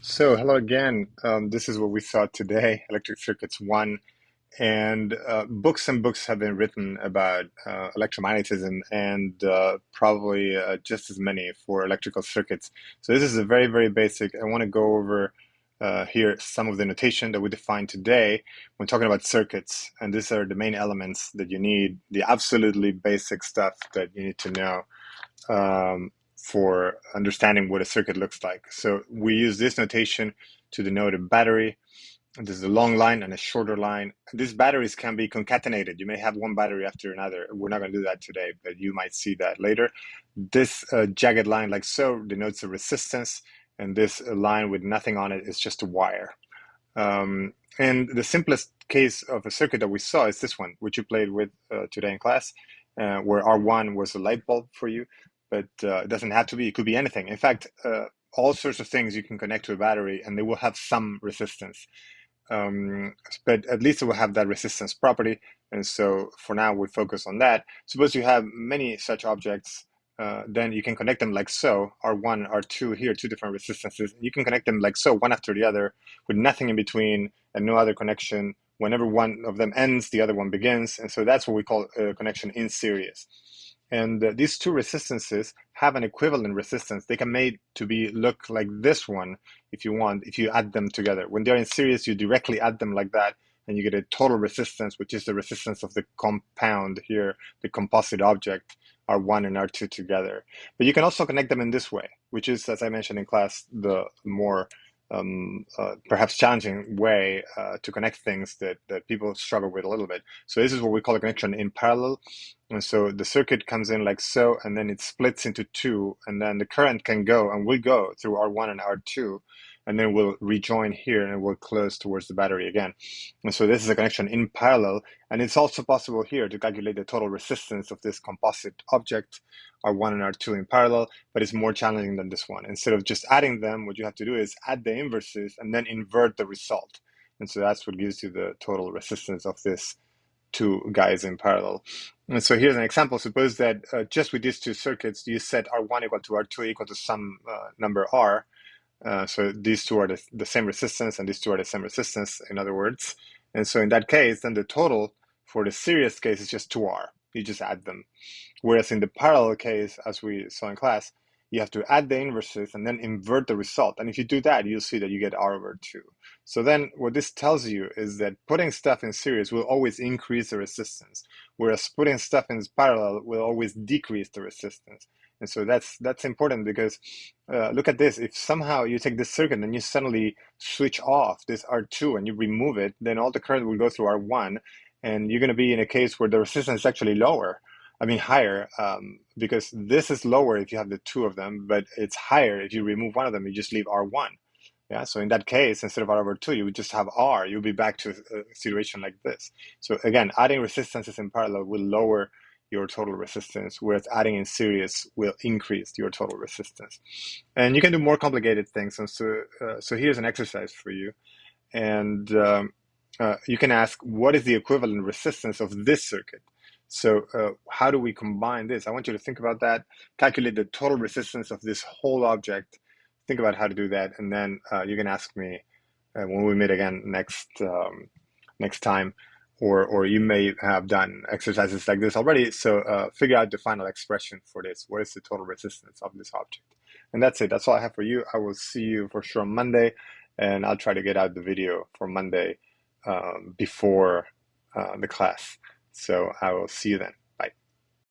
So, hello again. This is what we saw today, Electric Circuits 1. And books and books have been written about electromagnetism and probably just as many for electrical circuits. So this is a very, very basic. I want to go over here some of the notation that we defined today when talking about circuits. And these are the main elements that you need, the absolutely basic stuff that you need to know for understanding what a circuit looks like. So we use this notation to denote a battery. There's a long line and a shorter line. These batteries can be concatenated. You may have one battery after another. We're not going to do that today, but you might see that later. This jagged line like so denotes a resistance, and this line with nothing on it is just a wire. And the simplest case of a circuit that we saw is this one, which you played with today in class, where R1 was a light bulb for you, but it doesn't have to be. It could be anything. In fact, all sorts of things you can connect to a battery, and they will have some resistance. But at least it will have that resistance property. And so for now, we focus on that. Suppose you have many such objects, then you can connect them like so, R1, R2 here, two different resistances. You can connect them like so, one after the other, with nothing in between and no other connection. Whenever one of them ends, the other one begins. And so that's what we call a connection in series. And these two resistances have an equivalent resistance. They can made to be look like this one if you want, if you add them together. When they're in series, you directly add them like that, and you get a total resistance, which is the resistance of the compound here, the composite object, R1 and R2 together. But you can also connect them in this way, which is, as I mentioned in class, the more perhaps challenging way to connect things that people struggle with a little bit. So this is what we call a connection in parallel. And so the circuit comes in like so, and then it splits into two, and then the current can go and will go through R1 and R2, and then we'll rejoin here and we'll close towards the battery again. And so this is a connection in parallel, and it's also possible here to calculate the total resistance of this composite object, R1 and R2 in parallel, but it's more challenging than this one. Instead of just adding them, what you have to do is add the inverses and then invert the result. And so that's what gives you the total resistance of this two guys in parallel. And so here's an example. Suppose that just with these two circuits, you set R1 equal to R2 equal to some number R. So these two are the same resistance, and these two are the same resistance, in other words. And so in that case, then the total for the series case is just 2R. You just add them. Whereas in the parallel case, as we saw in class, you have to add the inverses and then invert the result. And if you do that, you'll see that you get R over 2. So then what this tells you is that putting stuff in series will always increase the resistance, whereas putting stuff in parallel will always decrease the resistance. And so that's important because look at this. If somehow you take this circuit and you suddenly switch off this R2 and you remove it, then all the current will go through R1, and you're going to be in a case where the resistance is actually lower. I mean higher, because this is lower if you have the two of them, but it's higher if you remove one of them, you just leave R1. Yeah, so in that case, instead of R over 2, you would just have R. You'll be back to a situation like this. So again, adding resistances in parallel will lower your total resistance, whereas adding in series will increase your total resistance. And you can do more complicated things. And so here's an exercise for you. And you can ask, what is the equivalent resistance of this circuit? So how do we combine this? I want you to think about that, calculate the total resistance of this whole object, think about how to do that, and then you can ask me when we meet again next time, or you may have done exercises like this already. So figure out the final expression for this. What is the total resistance of this object? And that's it. That's all I have for you. I will see you for sure on Monday, and I'll try to get out the video for Monday before the class. So I will see you then.